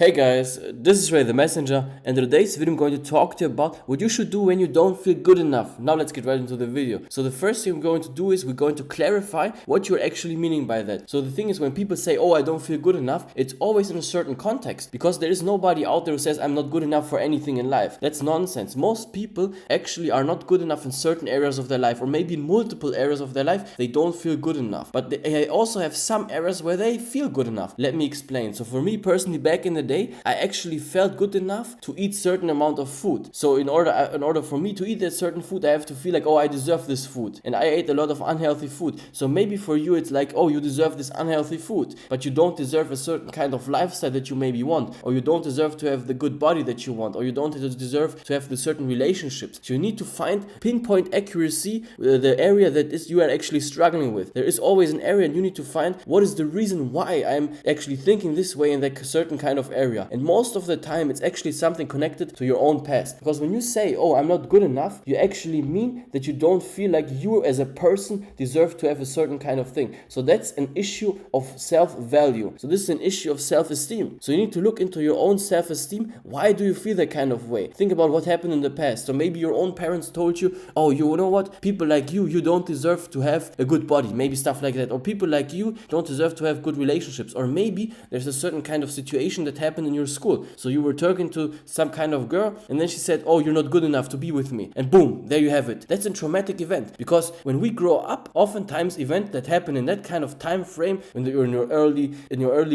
Hey guys, this is Ray the Messenger, and in today's video I'm going to talk to you about what you should do when you don't feel good enough. Now let's get right into the video. So the first thing we're going to do is we're going to clarify what you're actually meaning by that. So the thing is, when people say, oh, I don't feel good enough, it's always in a certain context, because there is nobody out there who says I'm not good enough for anything in life. That's nonsense. Most people actually are not good enough in certain areas of their life, or maybe in multiple areas of their life they don't feel good enough. But they also have some areas where they feel good enough. Let me explain. So for me personally, back in the day, I actually felt good enough to eat certain amount of food. So in order for me to eat that certain food, I have to feel like, oh, I deserve this food. And I ate a lot of unhealthy food. So maybe for you it's like, oh, you deserve this unhealthy food, but you don't deserve a certain kind of lifestyle that you maybe want, or you don't deserve to have the good body that you want, or you don't deserve to have the certain relationships. So you need to find pinpoint accuracy the area that is you are actually struggling with. There is always an area, and you need to find what is the reason why I'm actually thinking this way in that certain kind of area. And most of the time, it's actually something connected to your own past. Because when you say, oh, I'm not good enough, you actually mean that you don't feel like you as a person deserve to have a certain kind of thing. So that's an issue of self-value. So this is an issue of self-esteem. So you need to look into your own self-esteem. Why do you feel that kind of way? Think about what happened in the past. So maybe your own parents told you, oh, you know what? People like you don't deserve to have a good body. Maybe stuff like that. Or people like you don't deserve to have good relationships. Or maybe there's a certain kind of situation that happened in your school. So you were talking to some kind of girl, and then she said, oh, you're not good enough to be with me. And boom, there you have it. That's a traumatic event, because when we grow up, oftentimes events that happen in that kind of time frame, when you're in your early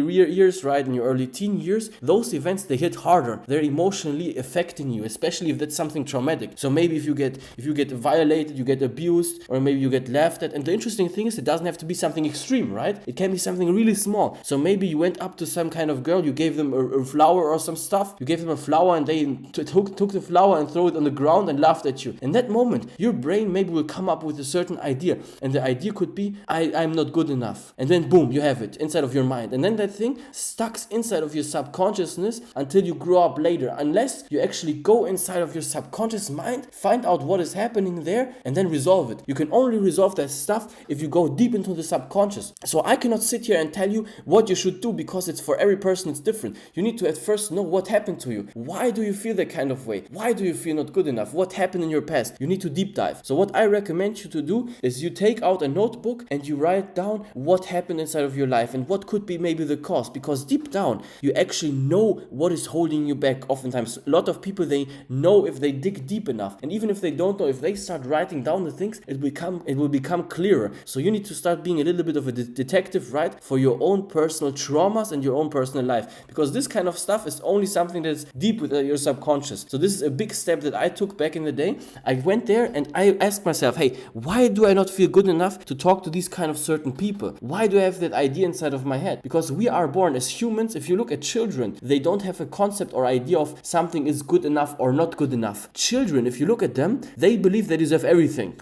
years, right, in your early teen years, those events, they hit harder. They're emotionally affecting you, especially if that's something traumatic. So maybe if you get violated, you get abused, or maybe you get laughed at. And the interesting thing is, it doesn't have to be something extreme, right? It can be something really small. So maybe you went up to some kind of girl, you gave them a flower or some stuff, you gave them a flower, and they took the flower and throw it on the ground and laughed at you. In that moment, your brain maybe will come up with a certain idea, and the idea could be, I'm not good enough. And then boom, you have it inside of your mind. And then that thing stucks inside of your subconsciousness until you grow up later, unless you actually go inside of your subconscious mind, find out what is happening there, and then resolve it. You can only resolve that stuff if you go deep into the subconscious. So I cannot sit here and tell you what you should do, because it's for every person, it's different. You need to at first know what happened to you. Why do you feel that kind of way? Why do you feel not good enough? What happened in your past? You need to deep dive. So what I recommend you to do is you take out a notebook and you write down what happened inside of your life and what could be maybe the cause, because deep down you actually know what is holding you back. Oftentimes a lot of people, they know if they dig deep enough, and even if they don't know, if they start writing down the things, it will become clearer. So you need to start being a little bit of a detective, right, for your own personal traumas and your own personal life, because this kind of stuff is only something that's deep with your subconscious. So this is a big step that I took back in the day. I went there and I asked myself, hey, why do I not feel good enough to talk to these kind of certain people? Why do I have that idea inside of my head? Because we are born as humans. If you look at children, they don't have a concept or idea of something is good enough or not good enough. Children, if you look at them, they believe they deserve everything.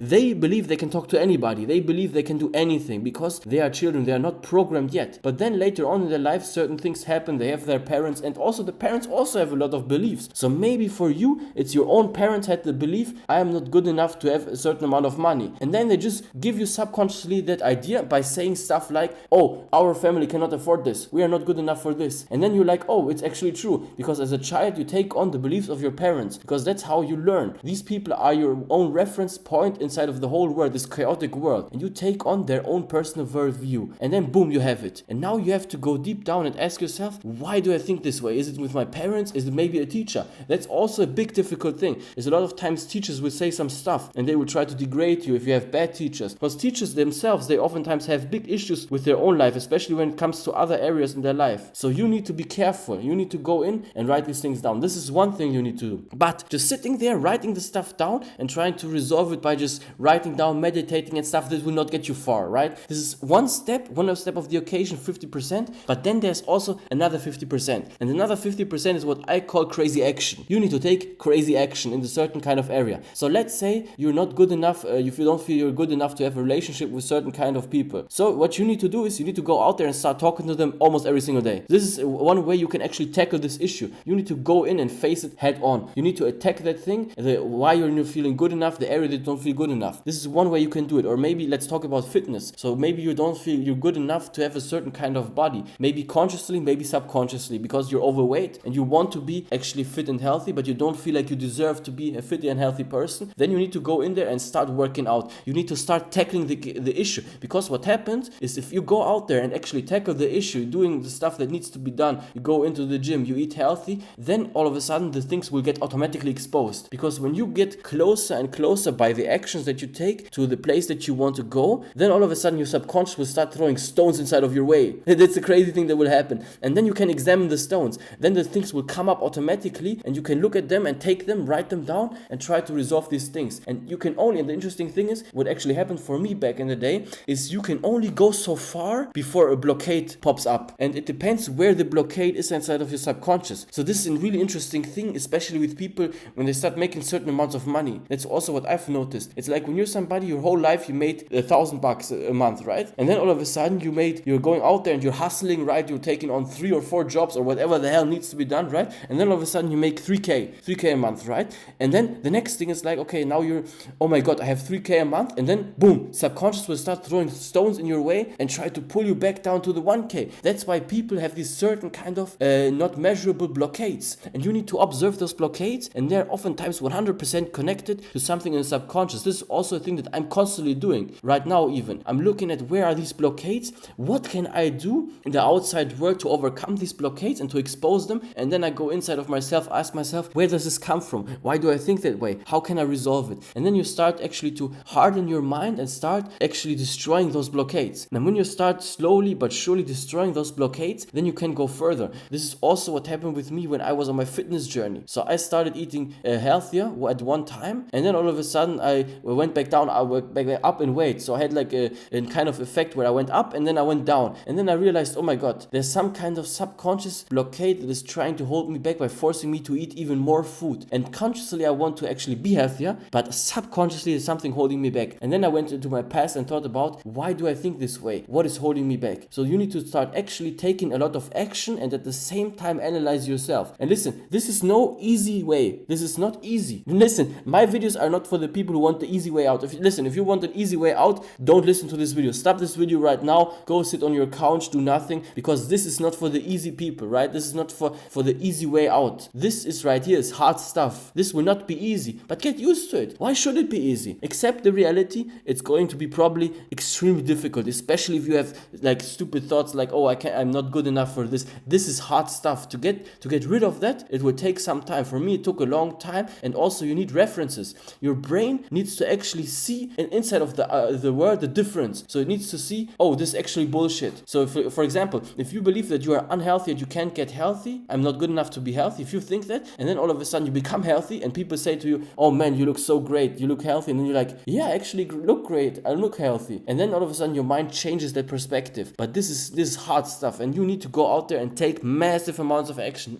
They believe they can talk to anybody. They believe they can do anything, because they are children. They are not programmed yet. But then later on in their life, certain things happen. They have their parents, and also the parents also have a lot of beliefs. So maybe for you, it's your own parents had the belief, I am not good enough to have a certain amount of money. And then they just give you subconsciously that idea by saying stuff like, oh, our family cannot afford this. We are not good enough for this. And then you're like, oh, it's actually true. Because as a child, you take on the beliefs of your parents, because that's how you learn. These people are your own reference point inside of the whole world, this chaotic world. And you take on their own personal worldview. And then boom, you have it. And now you have to go deep down and ask yourself, why do I think this way? Is it with my parents? Is it maybe a teacher? That's also a big difficult thing. There's a lot of times teachers will say some stuff and they will try to degrade you if you have bad teachers. Because teachers themselves, they oftentimes have big issues with their own life, especially when it comes to other areas in their life. So you need to be careful. You need to go in and write these things down. This is one thing you need to do. But just sitting there, writing the stuff down and trying to resolve it by just writing down, meditating and stuff, this will not get you far, right? This is one step of the occasion, 50%, but then there's also another 50%. And another 50% is what I call crazy action. You need to take crazy action in a certain kind of area. So let's say you're not good enough, if you don't feel you're good enough to have a relationship with certain kind of people. So what you need to do is you need to go out there and start talking to them almost every single day. This is one way you can actually tackle this issue. You need to go in and face it head on. You need to attack that thing, why you're not feeling good enough, the area that you don't feel good enough. This is one way you can do it. Or maybe let's talk about fitness. So maybe you don't feel you're good enough to have a certain kind of body. Maybe consciously, maybe subconsciously because you're overweight and you want to be actually fit and healthy, but you don't feel like you deserve to be a fit and healthy person, then you need to go in there and start working out. You need to start tackling the issue, because what happens is if you go out there and actually tackle the issue, doing the stuff that needs to be done, you go into the gym, you eat healthy, then all of a sudden the things will get automatically exposed. Because when you get closer and closer by the actions that you take to the place that you want to go, then all of a sudden your subconscious will start throwing stones inside of your way. That's the crazy thing that will happen. And then you can examine the stones. Then the things will come up automatically and you can look at them and take them, write them down and try to resolve these things. And you can only, and the interesting thing is, what actually happened for me back in the day is you can only go so far before a blockade pops up. And it depends where the blockade is inside of your subconscious. So this is a really interesting thing, especially with people when they start making certain amounts of money. That's also what I've noticed. It's like when you're somebody, your whole life you made $1,000 a month, right? And then all of a sudden you're going out there and you're hustling, right? You're taking on 3 or 4 jobs or whatever the hell needs to be done, right? And then all of a sudden you make 3K a month, right? And then the next thing is like, okay, now you're, oh my God, I have 3K a month. And then boom, subconscious will start throwing stones in your way and try to pull you back down to the 1K. That's why people have these certain kind of not measurable blockades. And you need to observe those blockades, and they're oftentimes 100% connected to something in the subconscious. This is also a thing that I'm constantly doing right now even. I'm looking at where are these blockades, what can I do in the outside world to overcome these blockades and to expose them, and then I go inside of myself, ask myself, where does this come from? Why do I think that way? How can I resolve it? And then you start actually to harden your mind and start actually destroying those blockades. And when you start slowly but surely destroying those blockades, then you can go further. This is also what happened with me when I was on my fitness journey. So I started eating healthier at one time, and then all of a sudden I went back down, I went back up in weight. So I had like a kind of effect where I went up and then I went down. And then I realized, oh my God, there's some kind of subconscious blockade that is trying to hold me back by forcing me to eat even more food. And consciously I want to actually be healthier, but subconsciously there's something holding me back. And then I went into my past and thought about, why do I think this way? What is holding me back? So you need to start actually taking a lot of action and at the same time analyze yourself. And listen, this is no easy way. This is not easy. Listen, my videos are not for the people who want the easy way out. If you want an easy way out, don't listen to this video. Stop this video right now. Go sit on your couch, do nothing, because this is not for the easy people, right? This is not for the easy way out. This is right here is hard stuff. This will not be easy, but get used to it. Why should it be easy? Accept the reality. It's going to be probably extremely difficult, especially if you have like stupid thoughts like, oh, I'm not good enough for this. This is hard stuff. To get rid of that, it will take some time. For me, it took a long time, and also you need references. Your brain needs to actually see inside of the word the difference. So it needs to see, oh, this is actually bullshit. So if, for example, if you believe that you are unhealthy and you can't get healthy, I'm not good enough to be healthy. If you think that, and then all of a sudden you become healthy and people say to you, oh man, you look so great, you look healthy, and then you're like, yeah, I actually look great, I look healthy. And then all of a sudden your mind changes that perspective. But this is hard stuff, and you need to go out there and take massive amounts of action.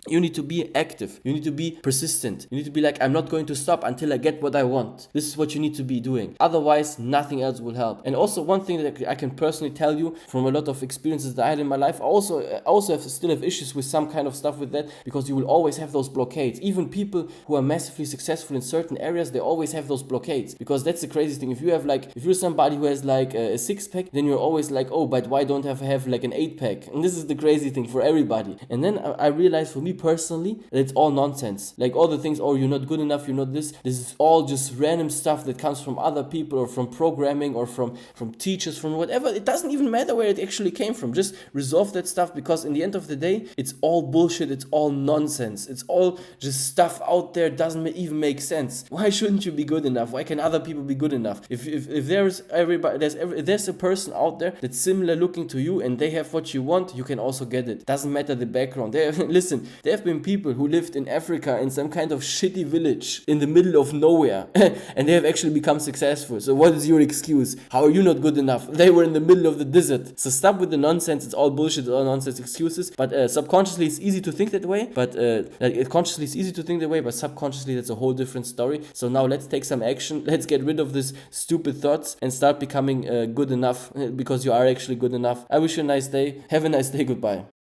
You need to be active. You need to be persistent. You need to be like, I'm not going to stop until I get what I want. This is what you need to be doing. Otherwise, nothing else will help. And also one thing that I can personally tell you from a lot of experiences that I had in my life, I also still have issues with some kind of stuff with that, because you will always have those blockades. Even people who are massively successful in certain areas, they always have those blockades, because that's the crazy thing. If you're somebody who has like a 6-pack, then you're always like, oh, but why don't I have like an 8-pack? And this is the crazy thing for everybody. And then I realized for me personally that it's all nonsense. Like all the things, oh, you're not good enough, you're not this is all just random stuff that comes from other people or from programming or from teachers, from whatever. It doesn't even matter where it actually came from. Just resolve that stuff, because in the end of the day, it's all bullshit, it's all nonsense, it's all just stuff out there, doesn't even make sense. Why shouldn't you be good enough? Why can other people be good enough? If there's a person out there that's similar looking to you and they have what you want, you can also get it. Doesn't matter the background. Listen, there have been people who lived in Africa in some kind of shitty village in the middle of nowhere and they have actually become successful. So what is your excuse? How are you not good enough? They were in the middle of the desert. So stop with the nonsense. It's all bullshit, it's all nonsense excuses. But subconsciously it's easy to think that way, but consciously it's easy to think that way, but subconsciously that's a whole different story. So now let's take some action. Let's get rid of these stupid thoughts and start becoming good enough, because you are actually good enough. I wish you a nice day. Have a nice day. Goodbye.